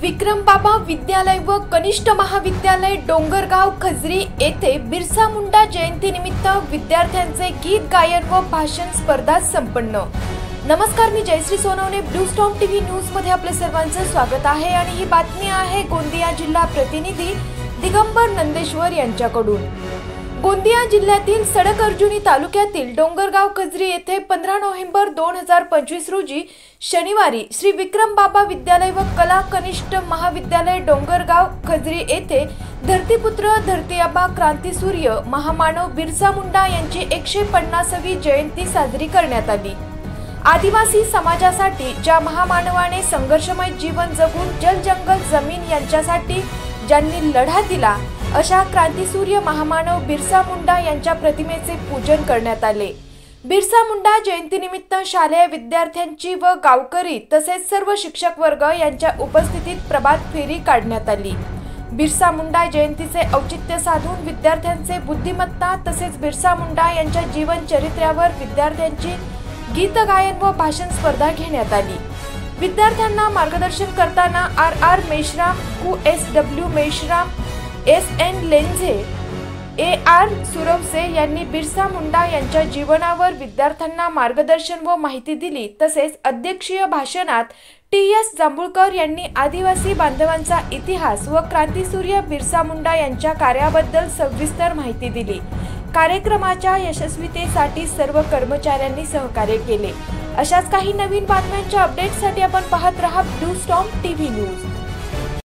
विक्रमबाबा विद्यालय व कनिष्ठ महाविद्यालय डोंगरगाव खजरी येथे बिरसा मुंडा जयंतीनिमित्त विद्यार्थ्यांचे गीत गायन व भाषण स्पर्धा संपन्न। नमस्कार, मी Jayashree Sonawane, Blue Storm TV news मध्ये आपले सर्वांचे स्वागत आहे आणि ही बातमी आहे गोंदिया जिल्हा प्रतिनिधी दिगंबर नंदेश्वर यांच्याकडून। गोंदिया जिल्ह्यातील सडक-अर्जुनी तालुक्यातील डोंगरगाव खजरी येथे 15 नोव्हेंबर 2025 रोजी शनिवारी श्री विक्रमबाबा विद्यालय व कला कनिष्ठ महाविद्यालय डोंगरगाव खजरी येथे धरतीपुत्र धरतीआबा क्रांतीसूर्य महामानव बिरसा मुंडा यांची 150वी जयंती साजरी करण्यात आली। आदिवासी समाजासाठी ज्या महामानवाने संघर्षमय जीवन जगून जल जंगल जमीन यांच्यासाठी ज्यांनी लढा दिला अशा क्रांतीसूर्य महामानव बिरसा मुंडा यांच्या प्रतिमेचे पूजन करण्यात आले। बिरसा मुंडा जयंतीनिमित्त शालेय विद्यार्थ्यांची व गावकरी तसेच सर्व शिक्षक वर्ग यांच्या उपस्थितीत प्रभात फेरी काढण्यात आली। बिरसा मुंडा जयंतीचे औचित्य साधून विद्यार्थ्यांचे बुद्धिमत्ता तसेच बिरसा मुंडा यांच्या जीवन चरित्र्यावर विद्यार्थ्यांची गीत गायन व भाषण स्पर्धा घेण्यात आली। विद्यार्थ्यांना मार्गदर्शन करताना R Meshram, QSW Meshram, SN Lenze, AR Suravase यांनी बिरसा मुंडा यांच्या जीवनावर विद्यार्थ्यांना मार्गदर्शन व माहिती दिली। तसेच अध्यक्षीय भाषणात TS जांभूळकर यांनी आदिवासी बांधवांचा इतिहास व क्रांतीसूर्य बिरसा मुंडा यांच्या कार्याबद्दल सविस्तर माहिती दिली। कार्यक्रमाच्या यशस्वीतेसाठी सर्व कर्मचाऱ्यांनी सहकार्य केले। अशाच काही नवीन बातम्यांच्या अपडेट्ससाठी आपण पाहत रहा ब्लू स्टॉर्म टीव्ही न्यूज।